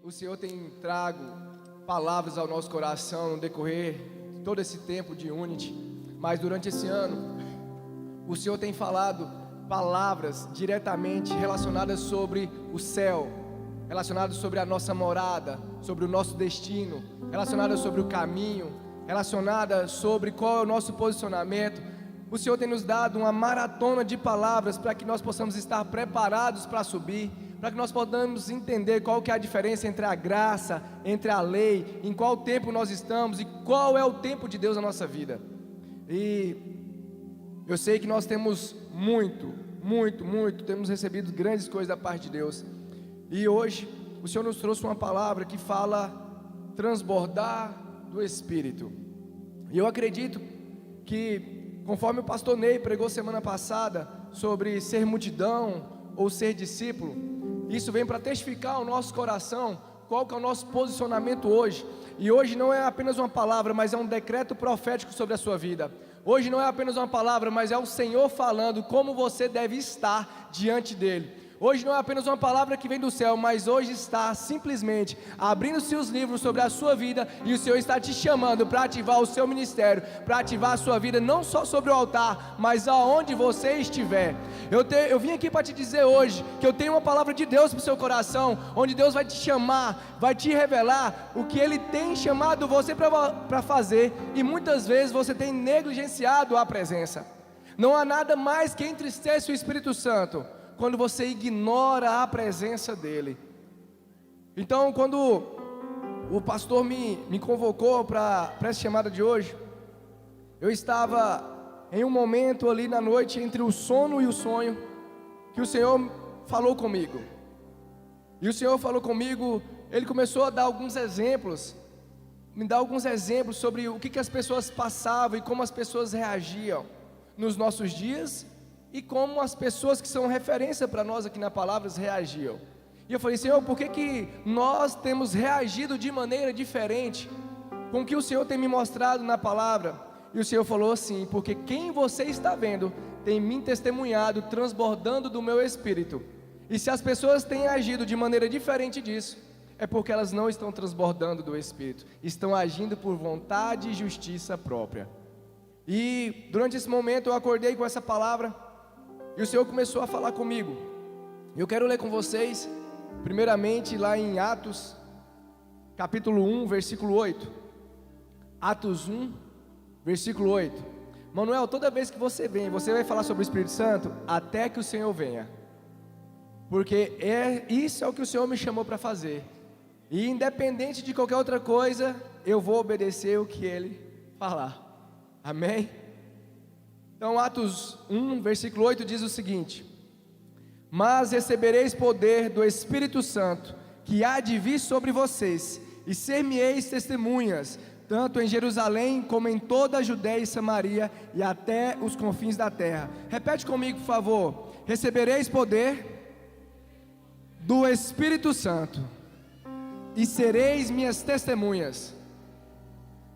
o Senhor tem trago palavras ao nosso coração no decorrer de todo esse tempo de Unity, mas durante esse ano, o Senhor tem falado palavras diretamente relacionadas sobre o céu, relacionadas sobre a nossa morada, sobre o nosso destino, relacionadas sobre o caminho, relacionadas sobre qual é o nosso posicionamento. O Senhor tem nos dado uma maratona de palavras para que nós possamos estar preparados para subir, para que nós possamos entender qual que é a diferença entre a graça, entre a lei, em qual tempo nós estamos e qual é o tempo de Deus na nossa vida. E eu sei que nós temos temos recebido grandes coisas da parte de Deus. E hoje o Senhor nos trouxe uma palavra que fala transbordar do Espírito. E eu acredito que, conforme o pastor Ney pregou semana passada sobre ser multidão ou ser discípulo, isso vem para testificar ao nosso coração qual que é o nosso posicionamento hoje. E hoje não é apenas uma palavra, mas é um decreto profético sobre a sua vida. Hoje não é apenas uma palavra, mas é o Senhor falando como você deve estar diante dEle. Hoje não é apenas uma palavra que vem do céu, mas hoje está simplesmente abrindo seus livros sobre a sua vida, e o Senhor está te chamando para ativar o seu ministério, para ativar a sua vida, não só sobre o altar, mas aonde você estiver. Eu vim aqui para te dizer hoje que eu tenho uma palavra de Deus para o seu coração, onde Deus vai te chamar, vai te revelar o que Ele tem chamado você para fazer, e muitas vezes você tem negligenciado a presença. Não há nada mais que entristece o Espírito Santo quando você ignora a presença dEle. Então, quando o pastor me convocou para essa chamada de hoje, eu estava em um momento ali na noite, entre o sono e o sonho, que o Senhor falou comigo. E o Senhor falou comigo, Ele começou a dar alguns exemplos, me dar alguns exemplos sobre o que as pessoas passavam e como as pessoas reagiam nos nossos dias, e como as pessoas que são referência para nós aqui na palavra reagiam. E eu falei: Senhor, por que nós temos reagido de maneira diferente com o que o Senhor tem me mostrado na palavra? E o Senhor falou assim: porque quem você está vendo tem me testemunhado, transbordando do meu Espírito. E se as pessoas têm agido de maneira diferente disso, é porque elas não estão transbordando do Espírito, estão agindo por vontade e justiça própria. E durante esse momento eu acordei com essa palavra, e o Senhor começou a falar comigo. Eu quero ler com vocês, primeiramente lá em Atos, capítulo 1, versículo 8. Atos 1, versículo 8. Manuel, toda vez que você vem, você vai falar sobre o Espírito Santo até que o Senhor venha. Porque isso é o que o Senhor me chamou para fazer. E independente de qualquer outra coisa, eu vou obedecer o que Ele falar. Amém? Então Atos 1, versículo 8 diz o seguinte: mas recebereis poder do Espírito Santo, que há de vir sobre vocês, e ser-me-eis testemunhas, tanto em Jerusalém, como em toda a Judéia e Samaria, e até os confins da terra. Repete comigo, por favor: recebereis poder do Espírito Santo, e sereis minhas testemunhas.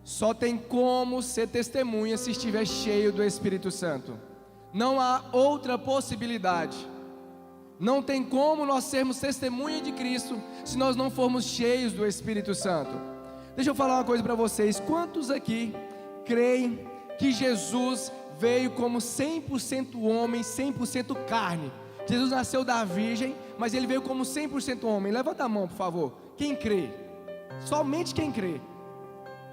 Só tem como ser testemunha se estiver cheio do Espírito Santo. Não há outra possibilidade. Não tem como nós sermos testemunha de Cristo se nós não formos cheios do Espírito Santo. Deixa eu falar uma coisa para vocês. Quantos aqui creem que Jesus veio como 100% homem, 100% carne? Jesus nasceu da virgem, mas Ele veio como 100% homem. Levanta a mão, por favor. Quem crê? Somente quem crê.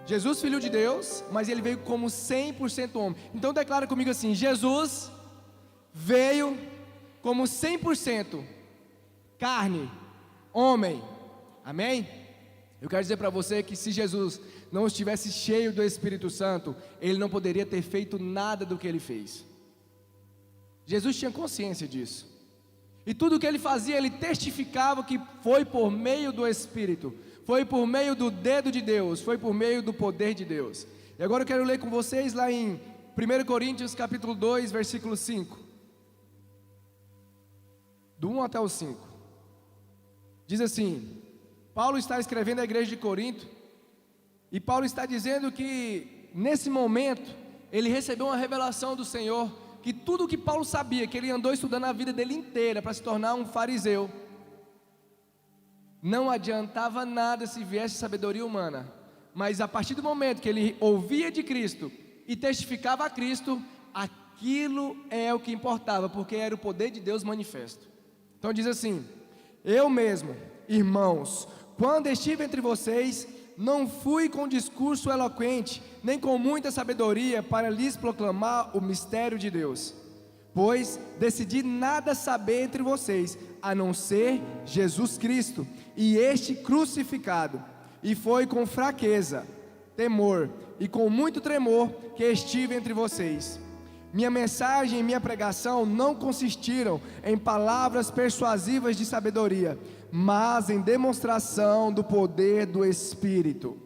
Jesus, Filho de Deus, mas Ele veio como 100% homem. Então declara comigo assim: Jesus veio como 100% carne, homem. Amém? Eu quero dizer para você que se Jesus não estivesse cheio do Espírito Santo, Ele não poderia ter feito nada do que Ele fez. Jesus tinha consciência disso. E tudo o que Ele fazia, Ele testificava que foi por meio do Espírito, foi por meio do dedo de Deus, foi por meio do poder de Deus. E agora eu quero ler com vocês lá em 1 Coríntios capítulo 2, versículo 5. Do 1 até o 5. Diz assim: Paulo está escrevendo à igreja de Corinto, e Paulo está dizendo que nesse momento ele recebeu uma revelação do Senhor, que tudo o que Paulo sabia, que ele andou estudando a vida dele inteira para se tornar um fariseu, não adiantava nada se viesse sabedoria humana, mas a partir do momento que ele ouvia de Cristo e testificava a Cristo, aquilo é o que importava, porque era o poder de Deus manifesto. Então diz assim: eu mesmo, irmãos, quando estive entre vocês, não fui com discurso eloquente, nem com muita sabedoria para lhes proclamar o mistério de Deus, pois decidi nada saber entre vocês, a não ser Jesus Cristo, e este crucificado. E foi com fraqueza, temor e com muito tremor que estive entre vocês. Minha mensagem e minha pregação não consistiram em palavras persuasivas de sabedoria, mas em demonstração do poder do Espírito,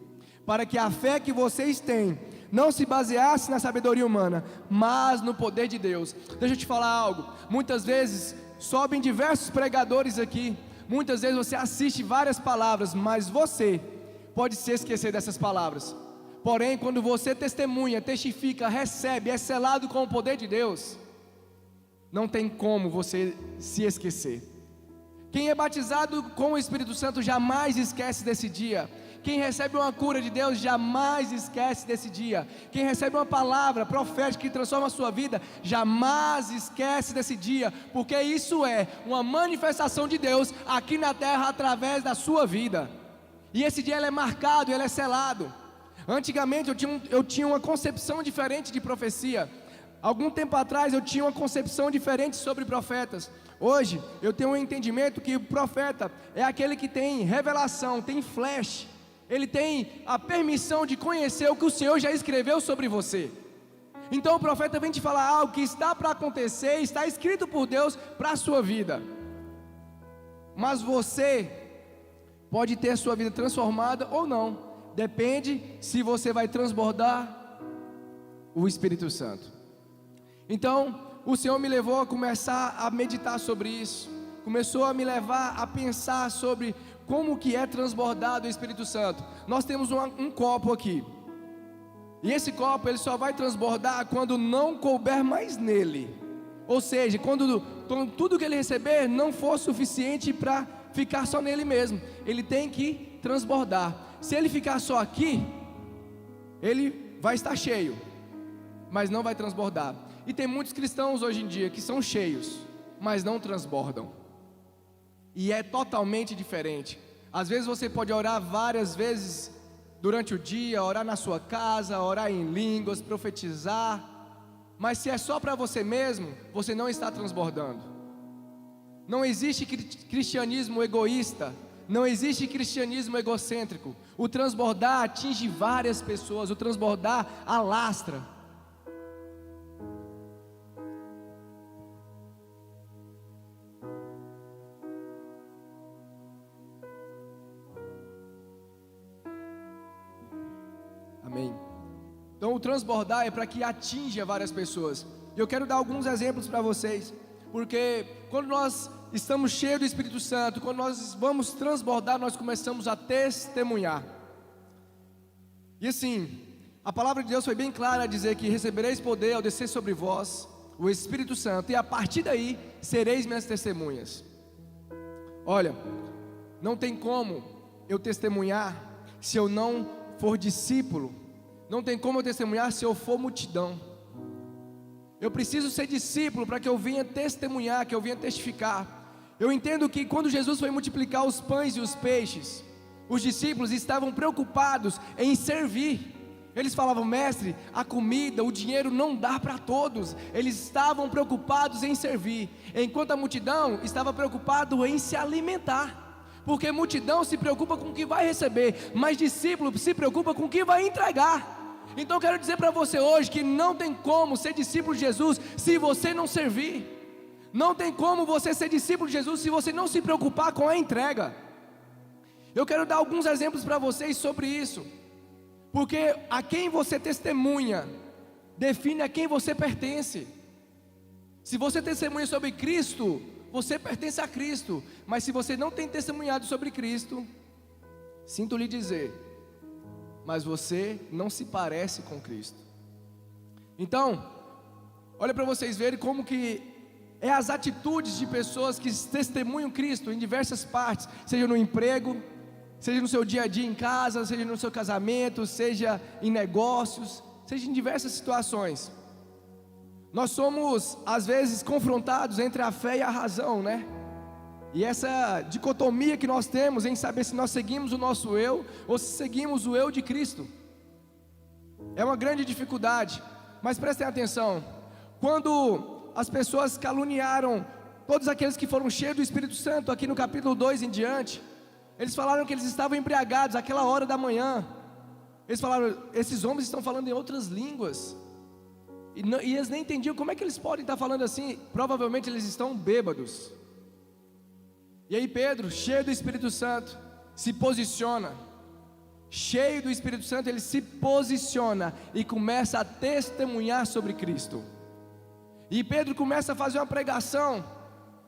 para que a fé que vocês têm não se baseasse na sabedoria humana, mas no poder de Deus. Deixa eu te falar algo. Muitas vezes sobem diversos pregadores aqui, muitas vezes você assiste várias palavras, mas você pode se esquecer dessas palavras. Porém, quando você testemunha, testifica, recebe, é selado com o poder de Deus, não tem como você se esquecer. Quem é batizado com o Espírito Santo jamais esquece desse dia. Quem recebe uma cura de Deus jamais esquece desse dia. Quem recebe uma palavra profética que transforma a sua vida jamais esquece desse dia, porque isso é uma manifestação de Deus aqui na terra através da sua vida. E esse dia ele é marcado, ele é selado. Antigamente eu tinha uma concepção diferente de profecia. Algum tempo atrás eu tinha uma concepção diferente sobre profetas. Hoje eu tenho um entendimento que o profeta é aquele que tem revelação, tem flash. Ele tem a permissão de conhecer o que o Senhor já escreveu sobre você. Então o profeta vem te falar algo que está para acontecer, está escrito por Deus para a sua vida. Mas você pode ter a sua vida transformada ou não. Depende se você vai transbordar o Espírito Santo. Então, o Senhor me levou a começar a meditar sobre isso. Começou a me levar a pensar sobre como que é transbordado o Espírito Santo. Nós temos um copo aqui. E esse copo ele só vai transbordar quando não couber mais nele. Ou seja, quando tudo que ele receber não for suficiente para ficar só nele mesmo. Ele tem que transbordar. Se ele ficar só aqui, ele vai estar cheio, mas não vai transbordar. E tem muitos cristãos hoje em dia que são cheios, mas não transbordam. E é totalmente diferente. Às vezes você pode orar várias vezes durante o dia, orar na sua casa, orar em línguas, profetizar, mas se é só para você mesmo, você não está transbordando. Não existe cristianismo egoísta. Não existe cristianismo egocêntrico. O transbordar atinge várias pessoas. O transbordar alastra. Amém. Então o transbordar é para que atinja várias pessoas. E eu quero dar alguns exemplos para vocês. Porque quando nós estamos cheios do Espírito Santo, quando nós vamos transbordar, nós começamos a testemunhar. E assim, a palavra de Deus foi bem clara a dizer que recebereis poder ao descer sobre vós o Espírito Santo, e a partir daí sereis minhas testemunhas. Olha, não tem como eu testemunhar se eu não for discípulo. Não tem como eu testemunhar se eu for multidão. Eu preciso ser discípulo para que eu venha testemunhar, que eu venha testificar. Eu entendo que quando Jesus foi multiplicar os pães e os peixes, os discípulos estavam preocupados em servir. Eles falavam: mestre, a comida, o dinheiro não dá para todos. Eles estavam preocupados em servir, enquanto a multidão estava preocupada em se alimentar. Porque multidão se preocupa com o que vai receber, mas discípulo se preocupa com o que vai entregar. Então eu quero dizer para você hoje que não tem como ser discípulo de Jesus se você não servir. Não tem como você ser discípulo de Jesus se você não se preocupar com a entrega. Eu quero dar alguns exemplos para vocês sobre isso, porque a quem você testemunha define a quem você pertence. Se você testemunha sobre Cristo, você pertence a Cristo. Mas se você não tem testemunhado sobre Cristo, sinto lhe dizer, mas você não se parece com Cristo. Então, olha para vocês verem como que é as atitudes de pessoas que testemunham Cristo em diversas partes, seja no emprego, seja no seu dia a dia em casa, seja no seu casamento, seja em negócios, seja em diversas situações. Nós somos às vezes confrontados entre a fé e a razão, né? E essa dicotomia que nós temos em saber se nós seguimos o nosso eu ou se seguimos o eu de Cristo é uma grande dificuldade. Mas prestem atenção, quando as pessoas caluniaram todos aqueles que foram cheios do Espírito Santo, aqui no capítulo 2 em diante, eles falaram que eles estavam embriagados àquela hora da manhã. Eles falaram, esses homens estão falando em outras línguas, e eles nem entendiam como é que eles podem estar falando assim. Provavelmente eles estão bêbados. E aí Pedro, cheio do Espírito Santo, se posiciona. Cheio do Espírito Santo, ele se posiciona e começa a testemunhar sobre Cristo. E Pedro começa a fazer uma pregação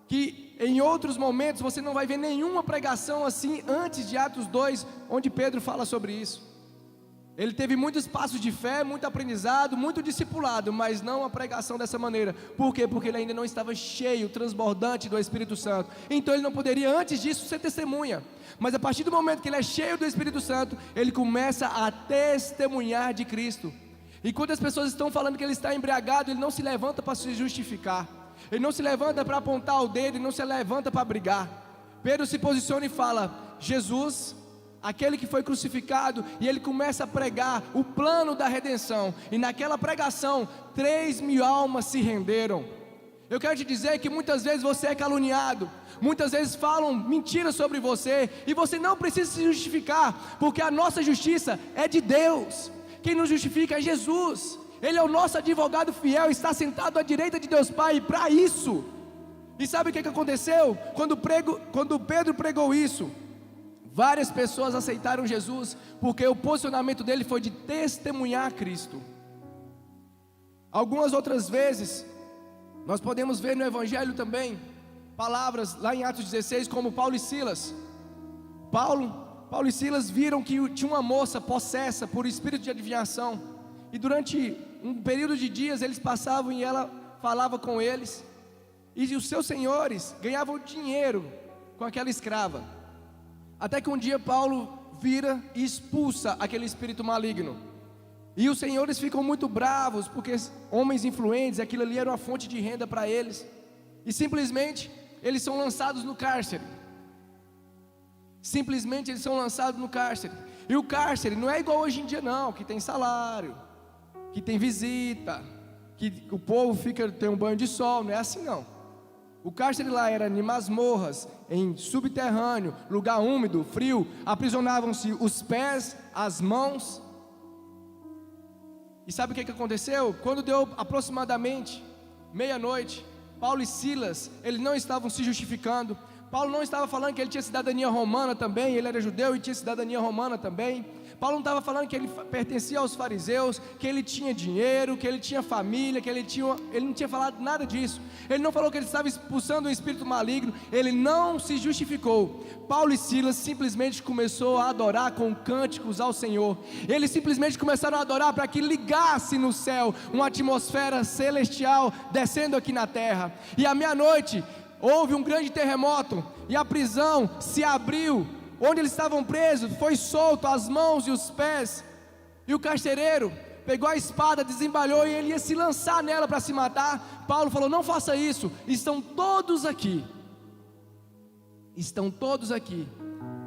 que em outros momentos você não vai ver nenhuma pregação assim antes de Atos 2, onde Pedro fala sobre isso. Ele teve muitos passos de fé, muito aprendizado, muito discipulado, mas não a pregação dessa maneira. Por quê? Porque ele ainda não estava cheio, transbordante do Espírito Santo. Então ele não poderia antes disso ser testemunha. Mas a partir do momento que ele é cheio do Espírito Santo, ele começa a testemunhar de Cristo. E quando as pessoas estão falando que ele está embriagado, ele não se levanta para se justificar. Ele não se levanta para apontar o dedo, ele não se levanta para brigar. Pedro se posiciona e fala: Jesus, aquele que foi crucificado, e ele começa a pregar o plano da redenção. E naquela pregação 3.000 almas se renderam. Eu quero te dizer que muitas vezes você é caluniado, muitas vezes falam mentiras sobre você, e você não precisa se justificar, porque a nossa justiça é de Deus. Quem nos justifica é Jesus. Ele é o nosso advogado fiel, está sentado à direita de Deus Pai, e para isso. E sabe o que aconteceu? Quando Pedro pregou isso, várias pessoas aceitaram Jesus, porque o posicionamento dele foi de testemunhar Cristo. Algumas outras vezes, nós podemos ver no Evangelho também, palavras lá em Atos 16, como Paulo e Silas. Paulo e Silas viram que tinha uma moça possessa por espírito de adivinhação, e durante um período de dias eles passavam e ela falava com eles, e os seus senhores ganhavam dinheiro com aquela escrava. Até que um dia Paulo vira e expulsa aquele espírito maligno, e os senhores ficam muito bravos, porque homens influentes, aquilo ali era uma fonte de renda para eles, e simplesmente eles são lançados no cárcere. Simplesmente eles são lançados no cárcere. E o cárcere não é igual hoje em dia não, que tem salário, que tem visita, que o povo tem um banho de sol. Não é assim não. O cárcere lá era em masmorras, em subterrâneo, lugar úmido, frio. Aprisionavam-se os pés, as mãos. E sabe o que aconteceu? Quando deu aproximadamente meia-noite, Paulo e Silas, eles não estavam se justificando. Paulo não estava falando que ele tinha cidadania romana também, ele era judeu e tinha cidadania romana também. Paulo não estava falando que ele pertencia aos fariseus, que ele tinha dinheiro, que ele tinha família, ele não tinha falado nada disso. Ele não falou que ele estava expulsando um espírito maligno, ele não se justificou. Paulo e Silas simplesmente começou a adorar com cânticos ao Senhor. Eles simplesmente começaram a adorar para que ligasse no céu uma atmosfera celestial descendo aqui na terra. E à meia-noite houve um grande terremoto, e a prisão se abriu. Onde eles estavam presos foi solto as mãos e os pés, e o carcereiro pegou a espada, desembalhou, e ele ia se lançar nela para se matar. Paulo falou: não faça isso, estão todos aqui.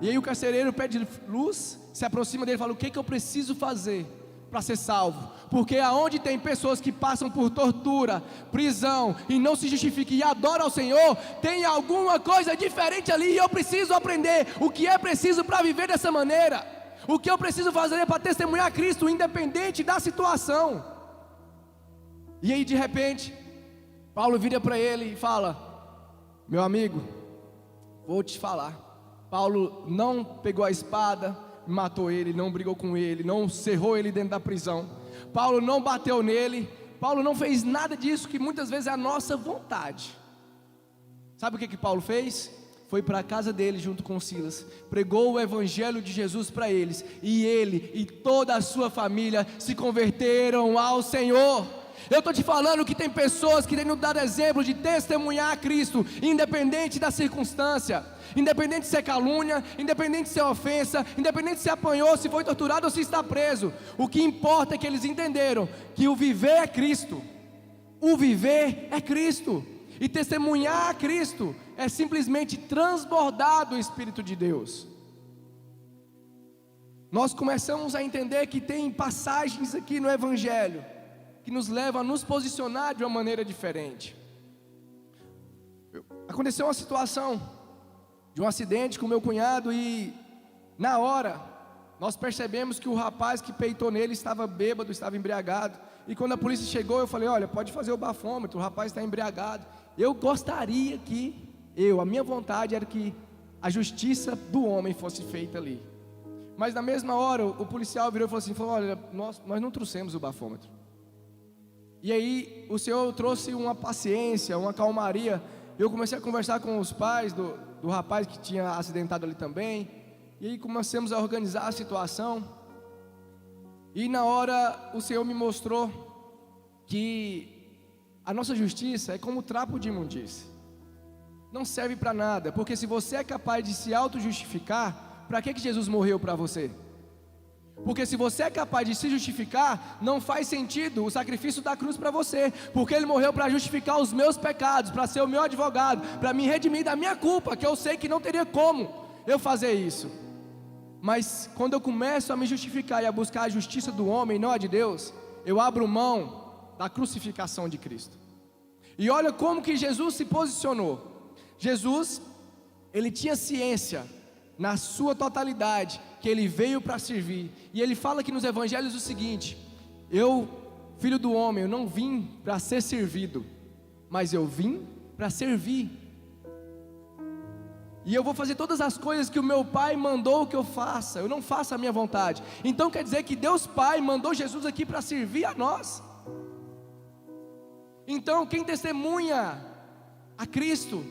E aí o carcereiro pede luz, se aproxima dele e fala: o que eu preciso fazer para ser salvo? Porque aonde tem pessoas que passam por tortura, prisão, e não se justificam e adoram ao Senhor, tem alguma coisa diferente ali, e eu preciso aprender o que é preciso para viver dessa maneira, o que eu preciso fazer para testemunhar Cristo, independente da situação. E aí de repente, Paulo vira para ele e fala: meu amigo, vou te falar. Paulo não pegou a espada, matou ele, não brigou com ele, não cerrou ele dentro da prisão. Paulo não bateu nele, Paulo não fez nada disso, que muitas vezes é a nossa vontade. Sabe o que Paulo fez? Foi para a casa dele junto com Silas, pregou o evangelho de Jesus para eles, e ele e toda a sua família se converteram ao Senhor. Eu estou te falando que tem pessoas que têm nos dado exemplo de testemunhar a Cristo, independente da circunstância, independente se é calúnia, independente se é ofensa, independente se apanhou, se foi torturado ou se está preso. O que importa é que eles entenderam que o viver é Cristo. O viver é Cristo. E testemunhar a Cristo é simplesmente transbordar do Espírito de Deus. Nós começamos a entender que tem passagens aqui no Evangelho que nos levam a nos posicionar de uma maneira diferente. Aconteceu uma situação de um acidente com meu cunhado e na hora nós percebemos que o rapaz que peitou nele estava bêbado, estava embriagado. E quando a polícia chegou, eu falei: olha, pode fazer o bafômetro, o rapaz está embriagado. Eu gostaria que, a minha vontade era que a justiça do homem fosse feita ali. Mas na mesma hora, o policial virou e falou: olha, nós não trouxemos o bafômetro. E aí o Senhor trouxe uma paciência, uma calmaria. Eu comecei a conversar com os pais do rapaz que tinha acidentado ali também. E aí começamos a organizar a situação. E na hora o Senhor me mostrou que a nossa justiça é como trapo de imundícia. Não serve para nada, porque se você é capaz de se auto-justificar, para que Jesus morreu para você? Porque se você é capaz de se justificar, não faz sentido o sacrifício da cruz para você, porque Ele morreu para justificar os meus pecados, para ser o meu advogado, para me redimir da minha culpa, que eu sei que não teria como eu fazer isso. Mas quando eu começo a me justificar e a buscar a justiça do homem, não a de Deus, eu abro mão da crucificação de Cristo. E olha como que Jesus se posicionou. Jesus, Ele tinha ciência na sua totalidade que Ele veio para servir. E Ele fala aqui nos evangelhos o seguinte: eu, filho do homem, eu não vim para ser servido, mas eu vim para servir. E eu vou fazer todas as coisas que o meu Pai mandou que eu faça. Eu não faço a minha vontade. Então quer dizer que Deus Pai mandou Jesus aqui para servir a nós. Então quem testemunha a Cristo,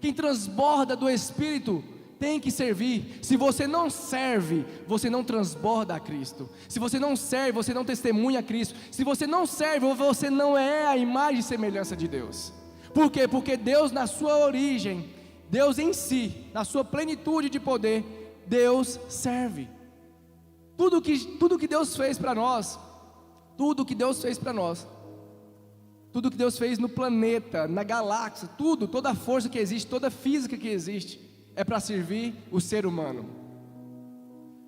quem transborda do Espírito, tem que servir. Se você não serve, você não transborda a Cristo. Se você não serve, você não testemunha a Cristo. Se você não serve, você não é a imagem e semelhança de Deus. Por quê? Porque Deus, na sua origem, Deus em si, na sua plenitude de poder, Deus serve. Tudo que Deus fez para nós, tudo que Deus fez no planeta, na galáxia, toda a força que existe, toda a física que existe, é para servir o ser humano.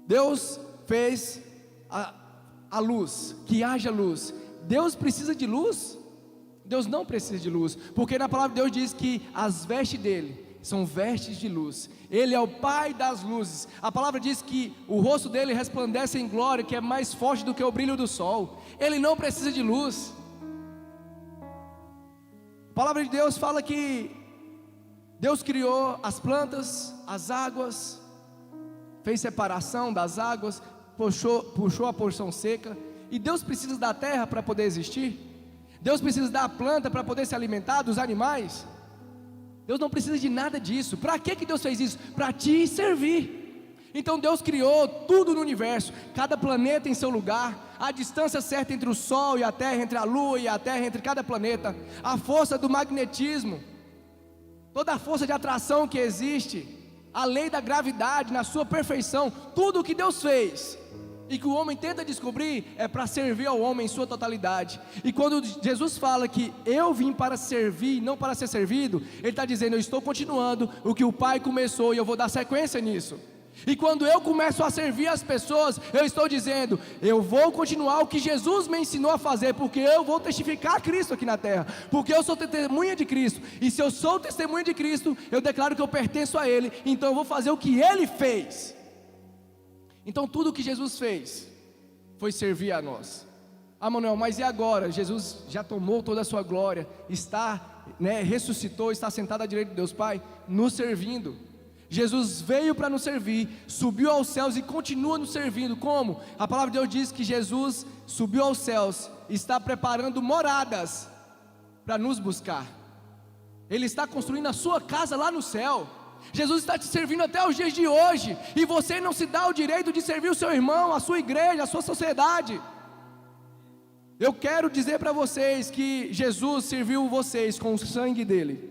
Deus fez a luz, que haja luz. Deus precisa de luz? Deus não precisa de luz, porque na palavra de Deus diz que as vestes dele são vestes de luz. Ele é o Pai das luzes. A palavra diz que o rosto dele resplandece em glória, que é mais forte do que o brilho do sol. Ele não precisa de luz. A palavra de Deus fala que Deus criou as plantas, as águas, fez separação das águas, puxou a porção seca. E Deus precisa da terra para poder existir? Deus precisa da planta para poder se alimentar, dos animais? Deus não precisa de nada disso. Para que Deus fez isso? Para te servir. Então Deus criou tudo no universo, cada planeta em seu lugar, a distância certa entre o Sol e a Terra, entre a Lua e a Terra, entre cada planeta, a força do magnetismo, toda a força de atração que existe, a lei da gravidade na sua perfeição, tudo o que Deus fez e que o homem tenta descobrir é para servir ao homem em sua totalidade. E quando Jesus fala que eu vim para servir, não para ser servido, Ele está dizendo: eu estou continuando o que o Pai começou e eu vou dar sequência nisso. E quando eu começo a servir as pessoas, eu estou dizendo: eu vou continuar o que Jesus me ensinou a fazer, porque eu vou testificar a Cristo aqui na terra, porque eu sou testemunha de Cristo. E se eu sou testemunha de Cristo, eu declaro que eu pertenço a Ele, então eu vou fazer o que Ele fez. Então tudo o que Jesus fez foi servir a nós. Manuel, mas e agora? Jesus já tomou toda a sua glória, ressuscitou, está sentado à direita de Deus Pai, nos servindo. Jesus veio para nos servir, subiu aos céus e continua nos servindo. Como? A palavra de Deus diz que Jesus subiu aos céus, está preparando moradas para nos buscar. Ele está construindo a sua casa lá no céu. Jesus está te servindo até os dias de hoje, e você não se dá o direito de servir o seu irmão, a sua igreja, a sua sociedade. Eu quero dizer para vocês que Jesus serviu vocês com o sangue dele,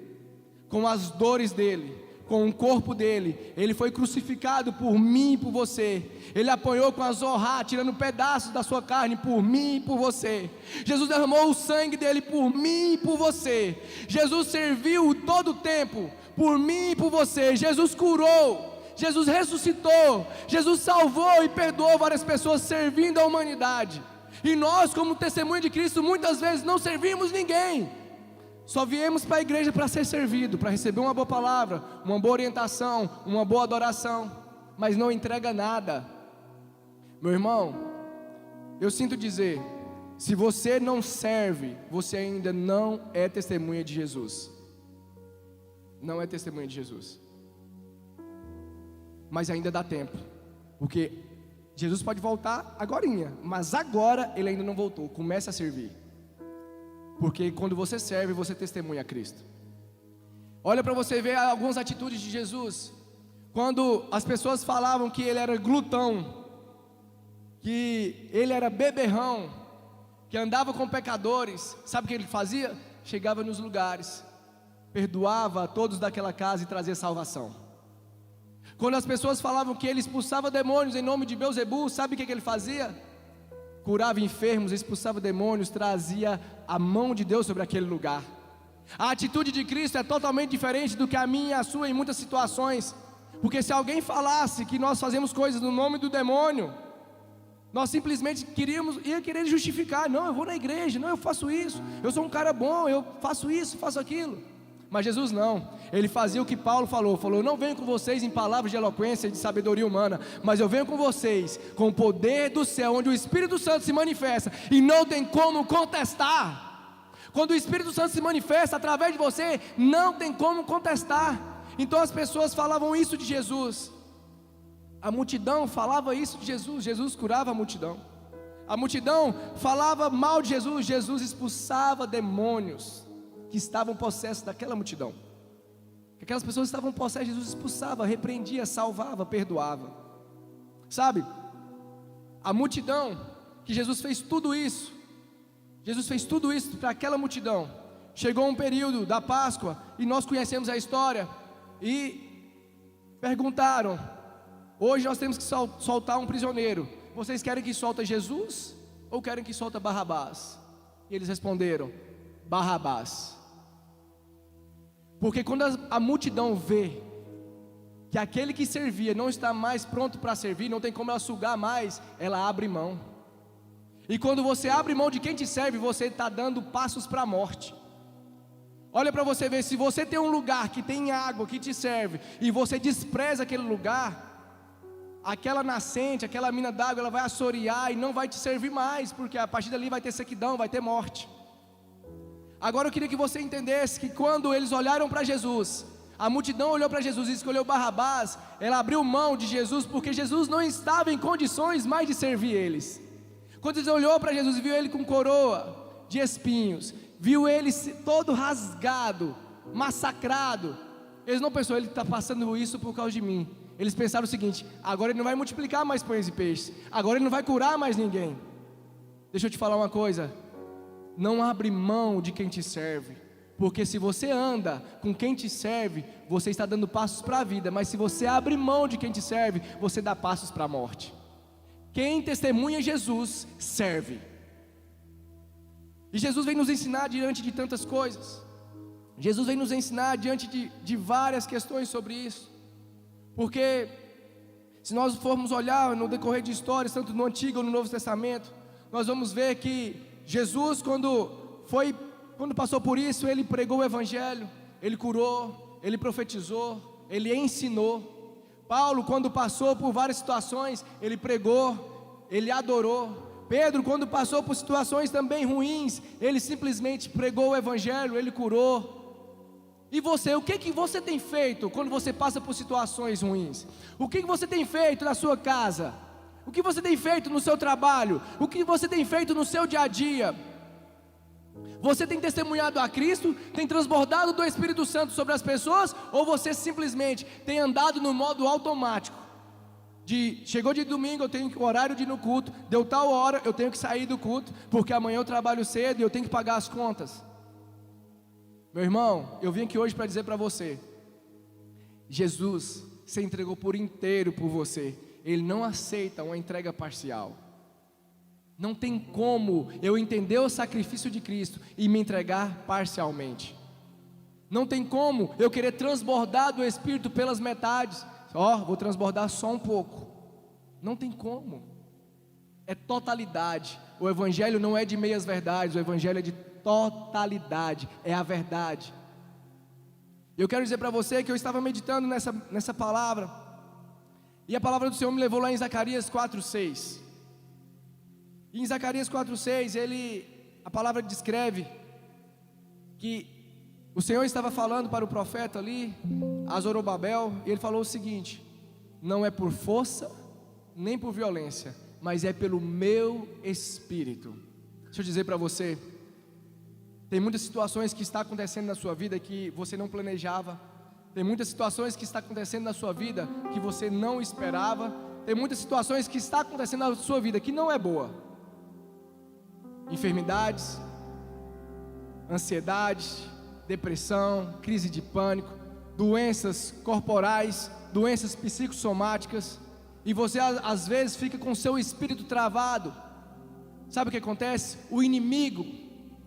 com as dores dele, com o corpo dele. Ele foi crucificado por mim e por você. Ele apanhou com a zorra, tirando pedaços da sua carne por mim e por você. Jesus derramou o sangue dele por mim e por você. Jesus serviu todo o tempo por mim e por você. Jesus curou, Jesus ressuscitou, Jesus salvou e perdoou várias pessoas, servindo a humanidade. E nós, como testemunha de Cristo, muitas vezes não servimos ninguém. Só viemos para a igreja para ser servido, para receber uma boa palavra, uma boa orientação, uma boa adoração, mas não entrega nada. Meu irmão, eu sinto dizer, se você não serve, você ainda não é testemunha de Jesus. Não é testemunha de Jesus. Mas ainda dá tempo, porque Jesus pode voltar agorinha, mas agora ele ainda não voltou. Comece a servir, porque quando você serve, você testemunha a Cristo. Olha para você ver algumas atitudes de Jesus. Quando as pessoas falavam que ele era glutão, que ele era beberrão, que andava com pecadores, sabe o que ele fazia? Chegava nos lugares, perdoava a todos daquela casa e trazia salvação. Quando as pessoas falavam que ele expulsava demônios em nome de Beelzebul, sabe o que ele fazia? Curava enfermos, expulsava demônios, trazia a mão de Deus sobre aquele lugar. A atitude de Cristo é totalmente diferente do que a minha e a sua em muitas situações. Porque se alguém falasse que nós fazemos coisas no nome do demônio, nós simplesmente ia querer justificar. Não, eu vou na igreja, não, eu faço isso, eu sou um cara bom, eu faço isso, faço aquilo. Mas Jesus não, ele fazia o que Paulo falou, eu não venho com vocês em palavras de eloquência e de sabedoria humana, mas eu venho com vocês com o poder do céu, onde o Espírito Santo se manifesta, e não tem como contestar. Quando o Espírito Santo se manifesta através de você, não tem como contestar. Então as pessoas falavam isso de Jesus, a multidão falava isso de Jesus, Jesus curava a multidão. A multidão falava mal de Jesus, Jesus expulsava demônios que estavam possessos daquela multidão. Aquelas pessoas estavam possessas, Jesus expulsava, repreendia, salvava, perdoava. Sabe, a multidão, que Jesus fez tudo isso para aquela multidão. Chegou um período da Páscoa, e nós conhecemos a história, e perguntaram: hoje nós temos que soltar um prisioneiro, vocês querem que solta Jesus, ou querem que solta Barrabás? E eles responderam: Barrabás. Porque quando a multidão vê que aquele que servia não está mais pronto para servir, não tem como ela sugar mais, ela abre mão. E quando você abre mão de quem te serve, você está dando passos para a morte. Olha para você ver, se você tem um lugar que tem água, que te serve, e você despreza aquele lugar, aquela nascente, aquela mina d'água, ela vai assorear e não vai te servir mais, porque a partir dali vai ter sequidão, vai ter morte. Agora eu queria que você entendesse que quando eles olharam para Jesus, a multidão olhou para Jesus e escolheu Barrabás, ela abriu mão de Jesus, porque Jesus não estava em condições mais de servir eles. Quando eles olhou para Jesus e viu ele com coroa de espinhos, viu ele todo rasgado, massacrado, eles não pensaram: ele está passando isso por causa de mim. Eles pensaram o seguinte: agora ele não vai multiplicar mais pães e peixes, agora ele não vai curar mais ninguém. Deixa eu te falar uma coisa: não abre mão de quem te serve, porque se você anda com quem te serve, você está dando passos para a vida, mas se você abre mão de quem te serve, você dá passos para a morte. Quem testemunha Jesus, serve. E Jesus vem nos ensinar diante de tantas coisas, Jesus vem nos ensinar diante de várias questões sobre isso, porque se nós formos olhar no decorrer de histórias, tanto no Antigo ou no Novo Testamento, nós vamos ver que Jesus, quando passou por isso, ele pregou o Evangelho, ele curou, ele profetizou, ele ensinou. Paulo, quando passou por várias situações, ele pregou, ele adorou. Pedro, quando passou por situações também ruins, ele simplesmente pregou o Evangelho, ele curou. E você, o que você tem feito quando você passa por situações ruins? O que você tem feito na sua casa? O que você tem feito no seu trabalho? O que você tem feito no seu dia a dia? Você tem testemunhado a Cristo? Tem transbordado do Espírito Santo sobre as pessoas? Ou você simplesmente tem andado no modo automático, Chegou de domingo, eu tenho o horário de ir no culto, deu tal hora, eu tenho que sair do culto, porque amanhã eu trabalho cedo e eu tenho que pagar as contas. Meu irmão, eu vim aqui hoje para dizer para você, Jesus se entregou por inteiro por você. Ele não aceita uma entrega parcial. Não tem como eu entender o sacrifício de Cristo e me entregar parcialmente. Não tem como eu querer transbordar do Espírito pelas metades. Vou transbordar só um pouco. Não tem como. É totalidade. O Evangelho não é de meias verdades, o Evangelho é de totalidade, é a verdade. Eu quero dizer para você que eu estava meditando nessa palavra, e a palavra do Senhor me levou lá em Zacarias 4:6. E em Zacarias 4:6, a palavra descreve que o Senhor estava falando para o profeta ali, a Zorobabel, e ele falou o seguinte: não é por força, nem por violência, mas é pelo meu Espírito. Deixa eu dizer para você, tem muitas situações que estão acontecendo na sua vida que você não planejava. Tem muitas situações que estão acontecendo na sua vida que você não esperava. Tem muitas situações que estão acontecendo na sua vida que não é boa. Enfermidades, ansiedade, depressão, crise de pânico, doenças corporais, doenças psicossomáticas. E você às vezes fica com o seu espírito travado. Sabe o que acontece? O inimigo,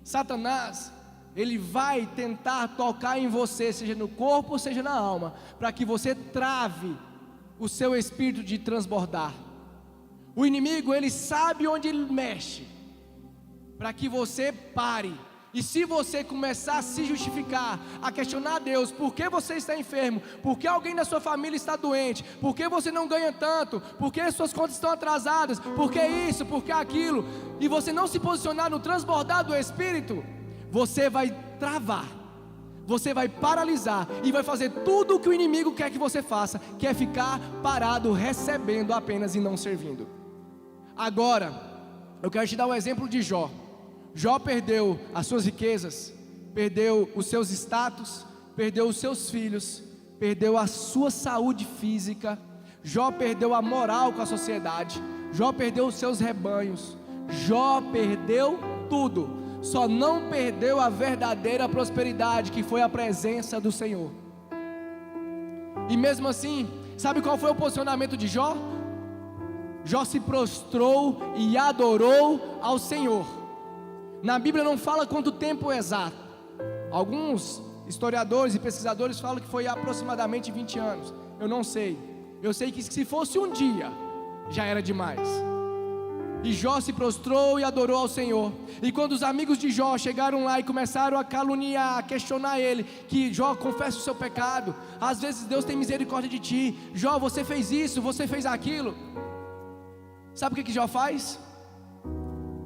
Satanás, ele vai tentar tocar em você, seja no corpo, seja na alma, para que você trave o seu espírito de transbordar. O inimigo, ele sabe onde ele mexe, para que você pare. E se você começar a se justificar, a questionar a Deus, por que você está enfermo, por que alguém da sua família está doente, por que você não ganha tanto, por que suas contas estão atrasadas, por que isso, por que aquilo, e você não se posicionar no transbordar do Espírito, você vai travar, você vai paralisar e vai fazer tudo o que o inimigo quer que você faça, que é ficar parado, recebendo apenas e não servindo. Agora, eu quero te dar um exemplo de Jó. Jó perdeu as suas riquezas, perdeu os seus status, perdeu os seus filhos, perdeu a sua saúde física. Jó perdeu a moral com a sociedade, Jó perdeu os seus rebanhos, Jó perdeu tudo, só não perdeu a verdadeira prosperidade, que foi a presença do Senhor. E mesmo assim, sabe qual foi o posicionamento de Jó? Jó se prostrou e adorou ao Senhor. Na Bíblia não fala quanto tempo exato. Alguns historiadores e pesquisadores falam que foi aproximadamente 20 anos. Eu não sei. Eu sei que se fosse um dia, já era demais. E Jó se prostrou e adorou ao Senhor. E quando os amigos de Jó chegaram lá e começaram a caluniar, a questionar ele, que Jó, confessa o seu pecado, às vezes Deus tem misericórdia de ti, Jó, você fez isso, você fez aquilo. Sabe o que Jó faz?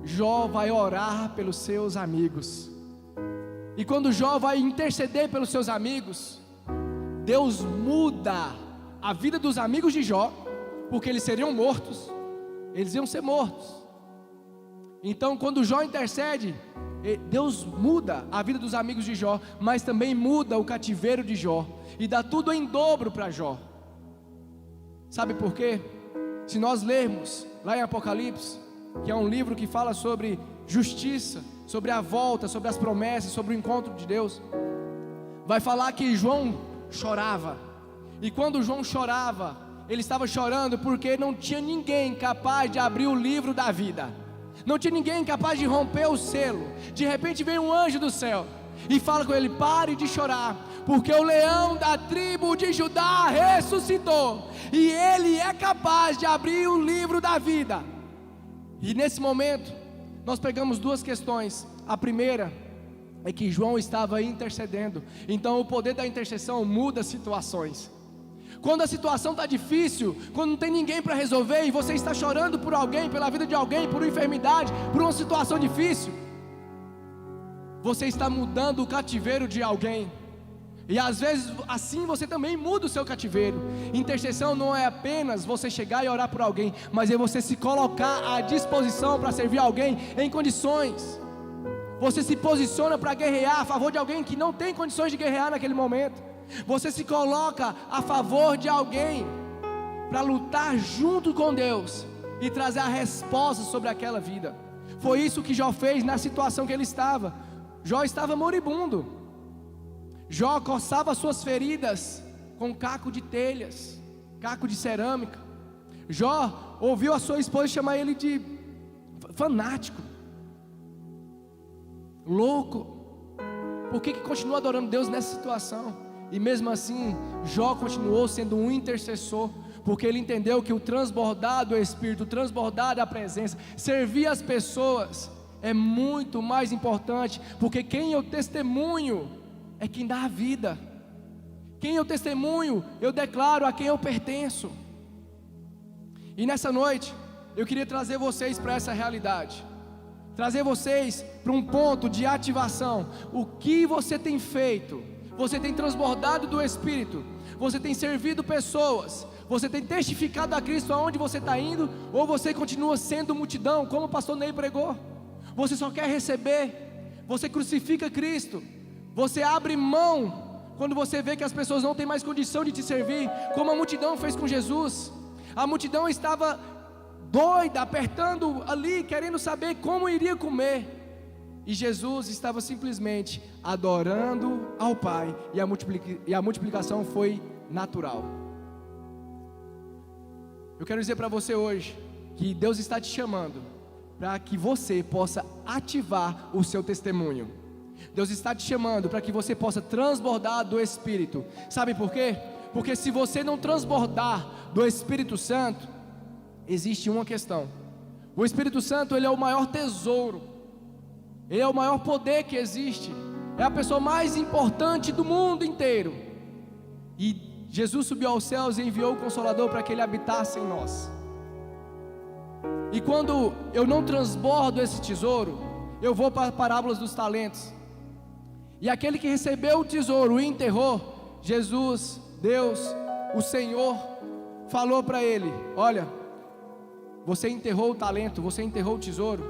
Jó vai orar pelos seus amigos. E quando Jó vai interceder pelos seus amigos, Deus muda a vida dos amigos de Jó, porque eles seriam mortos, eles iam ser mortos. Então quando Jó intercede, Deus muda a vida dos amigos de Jó, mas também muda o cativeiro de Jó, e dá tudo em dobro para Jó. Sabe por quê? Se nós lermos lá em Apocalipse, que é um livro que fala sobre justiça, sobre a volta, sobre as promessas, sobre o encontro de Deus, vai falar que João chorava. E quando João chorava, ele estava chorando porque não tinha ninguém capaz de abrir o livro da vida, não tinha ninguém capaz de romper o selo. De repente vem um anjo do céu e fala com ele: pare de chorar, porque o leão da tribo de Judá ressuscitou, e ele é capaz de abrir o livro da vida. E nesse momento, nós pegamos duas questões. A primeira é que João estava intercedendo. Então o poder da intercessão muda situações. Quando a situação está difícil, quando não tem ninguém para resolver, e você está chorando por alguém, pela vida de alguém, por uma enfermidade, por uma situação difícil, você está mudando o cativeiro de alguém. E às vezes assim você também muda o seu cativeiro. Intercessão não é apenas você chegar e orar por alguém, mas é você se colocar à disposição para servir alguém em condições. Você se posiciona para guerrear a favor de alguém que não tem condições de guerrear naquele momento. Você se coloca a favor de alguém. para lutar junto com Deus e trazer a resposta sobre aquela vida. Foi isso que Jó fez na situação que ele estava. Jó estava moribundo. Jó coçava suas feridas com caco de telhas, caco de cerâmica. Jó ouviu a sua esposa chamar ele de fanático, louco. Por que continua adorando Deus nessa situação? E mesmo assim, Jó continuou sendo um intercessor, porque ele entendeu que o transbordar do Espírito, o transbordar da presença, servir as pessoas é muito mais importante, porque quem eu testemunho é quem dá a vida. Quem eu testemunho, eu declaro a quem eu pertenço. E nessa noite, eu queria trazer vocês para essa realidade, trazer vocês para um ponto de ativação. O que você tem feito? Você tem transbordado do Espírito? Você tem servido pessoas? Você tem testificado a Cristo aonde você está indo? Ou você continua sendo multidão, como o pastor Ney pregou? Você só quer receber? Você crucifica Cristo? Você abre mão quando você vê que as pessoas não têm mais condição de te servir, como a multidão fez com Jesus? A multidão estava doida, apertando ali, querendo saber como iria comer, e Jesus estava simplesmente adorando ao Pai, e a multiplicação foi natural. Eu quero dizer para você hoje, que Deus está te chamando, para que você possa ativar o seu testemunho. Deus está te chamando para que você possa transbordar do Espírito. Sabe por quê? Porque se você não transbordar do Espírito Santo, existe uma questão. O Espírito Santo, ele é o maior tesouro, ele é o maior poder que existe, é a pessoa mais importante do mundo inteiro. E Jesus subiu aos céus e enviou o Consolador para que ele habitasse em nós. E quando eu não transbordo esse tesouro, eu vou para as parábolas dos talentos. E aquele que recebeu o tesouro e enterrou, Jesus, Deus, o Senhor, falou para ele: olha, você enterrou o talento, você enterrou o tesouro,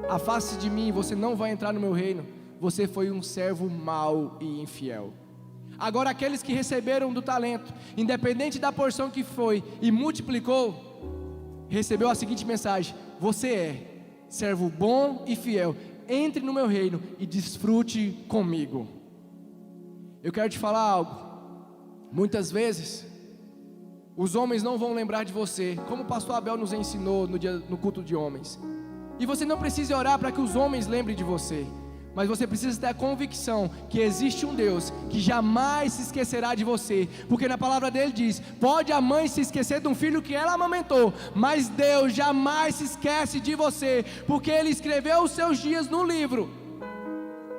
afaste de mim, você não vai entrar no meu reino, você foi um servo mau e infiel. Agora aqueles que receberam do talento, independente da porção que foi, e multiplicou, recebeu a seguinte mensagem: você é servo bom e fiel, entre no meu reino e desfrute comigo. Eu quero te falar algo. Muitas vezes os homens não vão lembrar de você, como o pastor Abel nos ensinou no culto de homens. E você não precisa orar para que os homens lembrem de você, mas você precisa ter a convicção que existe um Deus que jamais se esquecerá de você, porque na palavra dele diz: pode a mãe se esquecer de um filho que ela amamentou, mas Deus jamais se esquece de você, porque ele escreveu os seus dias no livro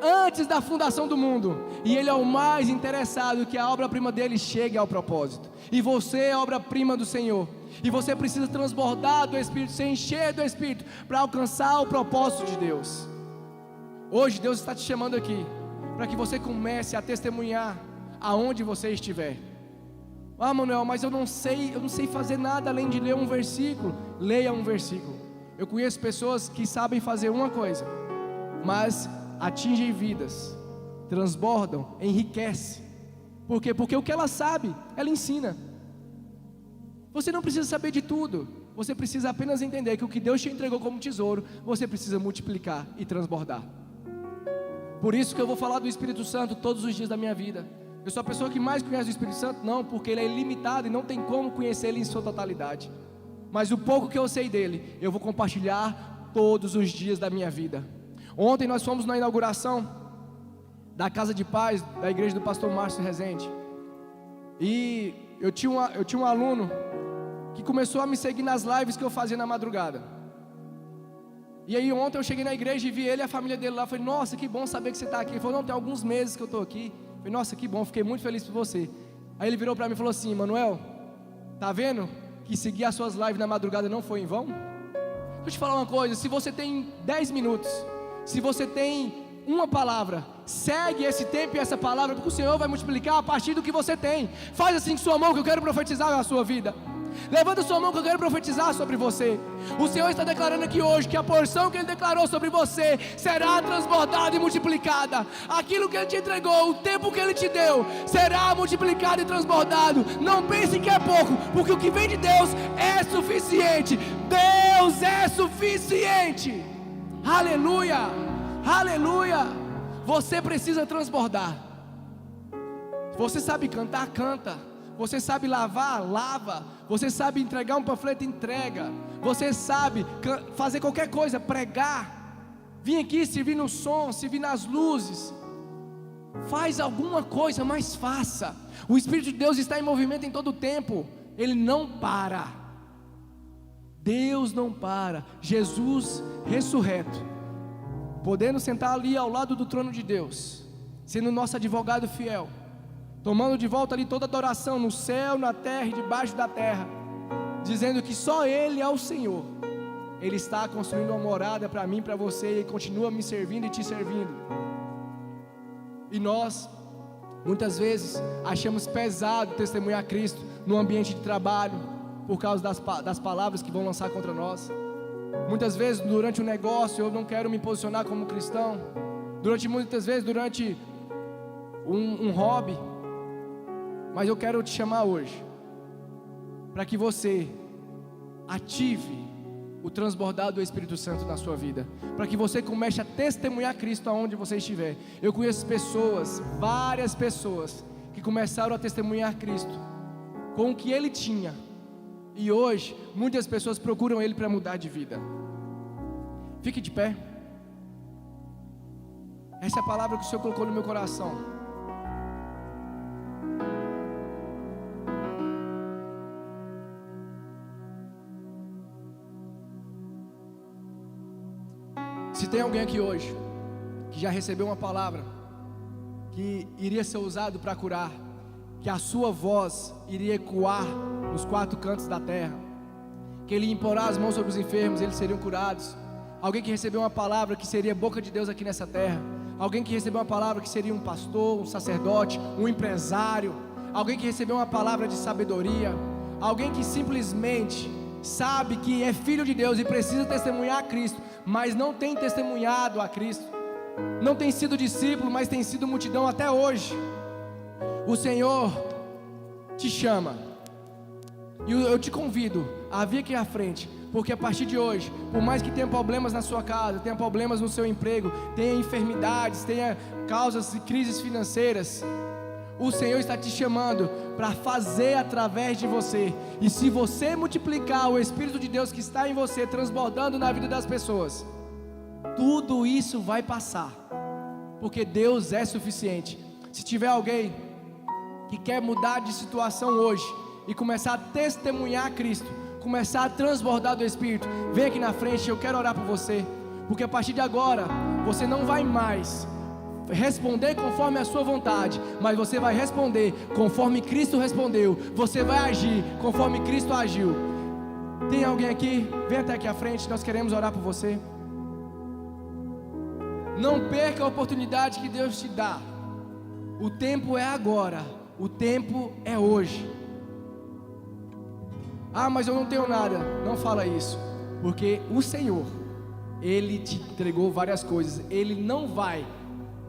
antes da fundação do mundo, e ele é o mais interessado que a obra-prima dele chegue ao propósito. E você é a obra-prima do Senhor, e você precisa transbordar do Espírito, se encher do Espírito para alcançar o propósito de Deus. Hoje Deus está te chamando aqui para que você comece a testemunhar aonde você estiver. Ah, Manuel, mas eu não sei fazer nada além de ler um versículo. Leia um versículo. Eu conheço pessoas que sabem fazer uma coisa, mas atingem vidas, transbordam, enriquecem. Por quê? Porque o que ela sabe, ela ensina. Você não precisa saber de tudo, você precisa apenas entender que o que Deus te entregou como tesouro, você precisa multiplicar e transbordar. Por isso que eu vou falar do Espírito Santo todos os dias da minha vida. Eu sou a pessoa que mais conhece o Espírito Santo? Não, porque ele é ilimitado e não tem como conhecer ele em sua totalidade. Mas o pouco que eu sei dele, eu vou compartilhar todos os dias da minha vida. Ontem nós fomos na inauguração da Casa de Paz, da igreja do pastor Márcio Rezende. E eu tinha um aluno que começou a me seguir nas lives que eu fazia na madrugada. E aí ontem eu cheguei na igreja e vi ele e a família dele lá. Falei: nossa, que bom saber que você está aqui. Ele falou: não, tem alguns meses que eu estou aqui. Eu falei: nossa, que bom, fiquei muito feliz por você. Aí ele virou para mim e falou assim: Manuel, tá vendo que seguir as suas lives na madrugada não foi em vão? Deixa eu te falar uma coisa: se você tem 10 minutos, se você tem uma palavra, segue esse tempo e essa palavra, porque o Senhor vai multiplicar a partir do que você tem. Faz assim com sua mão, que eu quero profetizar a sua vida. Levanta sua mão que eu quero profetizar sobre você. O Senhor está declarando aqui hoje que a porção que Ele declarou sobre você será transbordada e multiplicada. Aquilo que Ele te entregou, o tempo que Ele te deu, será multiplicado e transbordado. Não pense que é pouco, porque o que vem de Deus é suficiente. Deus é suficiente. Aleluia, aleluia. Você precisa transbordar. Você sabe cantar, canta. Você sabe lavar, lava. Você sabe entregar um panfleto, entrega. Você sabe fazer qualquer coisa, pregar, vir aqui, servir no som, servir nas luzes. Faz alguma coisa, mas faça. O Espírito de Deus está em movimento em todo o tempo. Ele não para. Deus não para. Jesus ressurreto, podendo sentar ali ao lado do trono de Deus, sendo nosso advogado fiel, tomando de volta ali toda adoração no céu, na terra e debaixo da terra, dizendo que só Ele é o Senhor. Ele está construindo uma morada para mim, para você, e continua me servindo e te servindo. E nós, muitas vezes, achamos pesado testemunhar Cristo no ambiente de trabalho, por causa das palavras que vão lançar contra nós. Muitas vezes durante o negócio eu não quero me posicionar como cristão. Muitas vezes durante um hobby. Mas eu quero te chamar hoje para que você ative o transbordar do Espírito Santo na sua vida, para que você comece a testemunhar Cristo aonde você estiver. Eu conheço pessoas, várias pessoas, que começaram a testemunhar Cristo com o que Ele tinha, e hoje muitas pessoas procuram Ele para mudar de vida. Fique de pé. Essa é a palavra que o Senhor colocou no meu coração. Se tem alguém aqui hoje que já recebeu uma palavra que iria ser usado para curar, que a sua voz iria ecoar nos 4 cantos da terra, que Ele ia impor as mãos sobre os enfermos, eles seriam curados. Alguém que recebeu uma palavra que seria boca de Deus aqui nessa terra. Alguém que recebeu uma palavra que seria um pastor, um sacerdote, um empresário. Alguém que recebeu uma palavra de sabedoria. Alguém que simplesmente sabe que é filho de Deus e precisa testemunhar a Cristo, mas não tem testemunhado a Cristo. Não tem sido discípulo, mas tem sido multidão até hoje. O Senhor te chama, e eu te convido a vir aqui à frente, porque a partir de hoje, por mais que tenha problemas na sua casa, tenha problemas no seu emprego, tenha enfermidades, tenha causas e crises financeiras, o Senhor está te chamando para fazer através de você. E se você multiplicar o Espírito de Deus que está em você, transbordando na vida das pessoas, tudo isso vai passar, porque Deus é suficiente. Se tiver alguém que quer mudar de situação hoje e começar a testemunhar Cristo, começar a transbordar do Espírito, vem aqui na frente, eu quero orar por você. Porque a partir de agora, você não vai mais responder conforme a sua vontade, mas você vai responder conforme Cristo respondeu. Você vai agir conforme Cristo agiu. Tem alguém aqui? Vem até aqui à frente, nós queremos orar por você. Não perca a oportunidade que Deus te dá. O tempo é agora, o tempo é hoje. Ah, mas eu não tenho nada. Não fala isso, porque o Senhor, Ele te entregou várias coisas. Ele não vai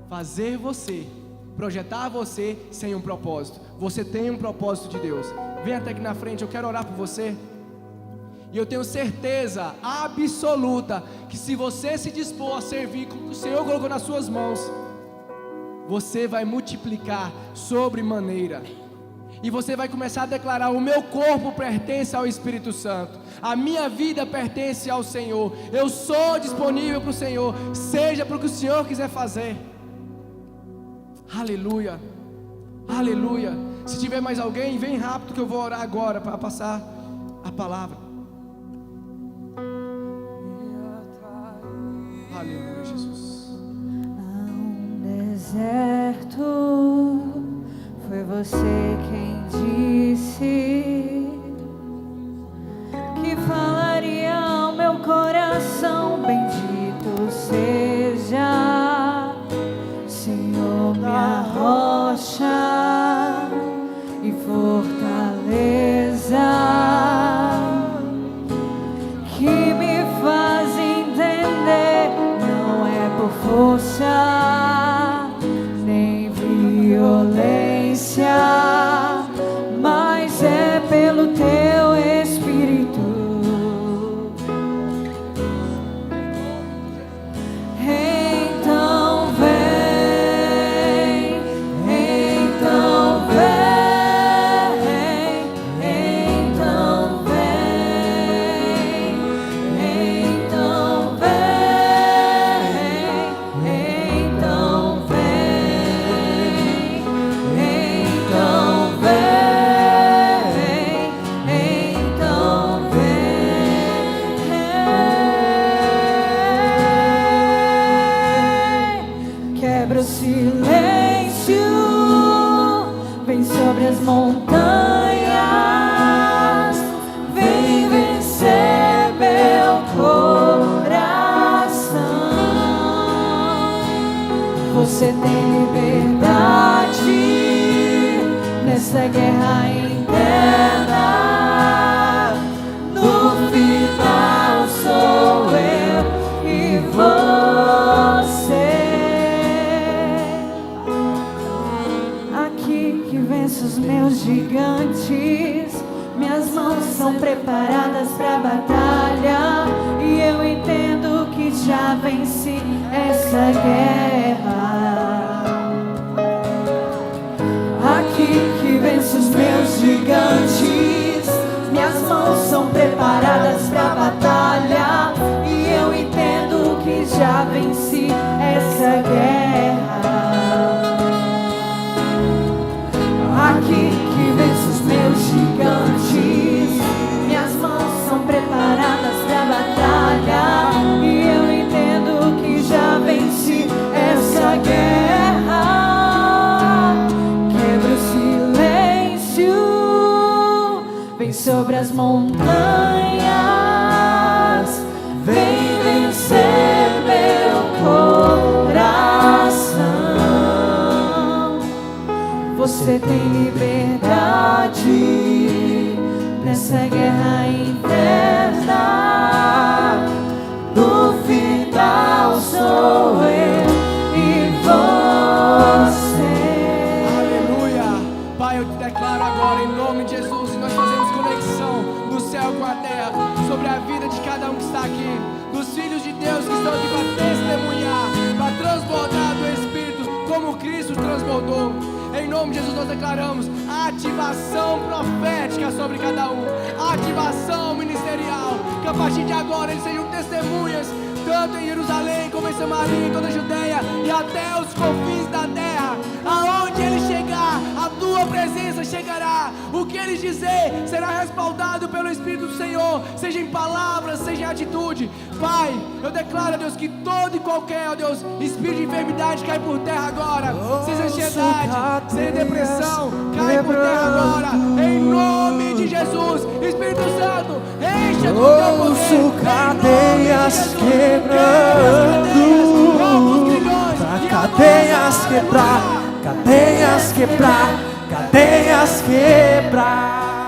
fazer você, projetar você sem um propósito. Você tem um propósito de Deus. Vem até aqui na frente, eu quero orar por você. E eu tenho certeza absoluta que se você se dispor a servir com o que o Senhor colocou nas suas mãos, você vai multiplicar sobremaneira. E você vai começar a declarar: o meu corpo pertence ao Espírito Santo, a minha vida pertence ao Senhor, eu sou disponível para o Senhor, seja para o que o Senhor quiser fazer. Aleluia, aleluia. Se tiver mais alguém, vem rápido que eu vou orar agora para passar a palavra. Aleluia, Jesus. Há um deserto, foi você quem disse que falaria ao meu coração: bendito seja, Senhor, minha rocha e fortaleza. força, nem violência, mas é pelo teu Espírito. Então vem, então vem, então vem, então vem, então vem, então vem, então vem. Quebra o silêncio, vem sobre as montanhas, vem vencer meu coração. Você tem liberdade nessa guerra interna. No final sou eu e você. Aqui que venço os meus gigantes, minhas mãos são preparadas pra batalha, e eu entendo que já venci essa guerra. Aqui que venço os meus gigantes, minhas mãos são preparadas pra batalha, e eu entendo que já venci essa guerra. Aqui que venço os meus gigantes, minhas mãos são preparadas pra batalha, e eu entendo que já venci essa guerra. Quebra o silêncio, vem sobre as montanhas, vem vencer meu coração. Você tem liberdade nessa guerra interna. No final sou eu e você. Aleluia. Pai, eu te declaro agora em nome de Jesus, e nós fazemos conexão do céu com a terra sobre a vida de cada um que está aqui, dos filhos de Deus que estão aqui para testemunhar, para transbordar do Espírito como Cristo transbordou. Em nome de Jesus nós declaramos a ativação profética sobre cada um, a ativação ministerial, que a partir de agora eles sejam testemunhas, tanto em Jerusalém como em Samaria, em toda a Judeia e até os confins da terra. Aonde ele chegar, a tua presença chegará. O que eles dizer será respaldado pelo Espírito do Senhor, seja em palavras, seja em atitude. Pai, eu declaro, Deus, que todo e qualquer, ó Deus, espírito de enfermidade cai por terra agora, seja ansiedade, seja depressão, cai por terra agora, em nome de Jesus. Espírito Santo, encha do teu poder, cadeias quebrando, pra cadeias quebrar, cadeias quebrar, cadeias quebrar.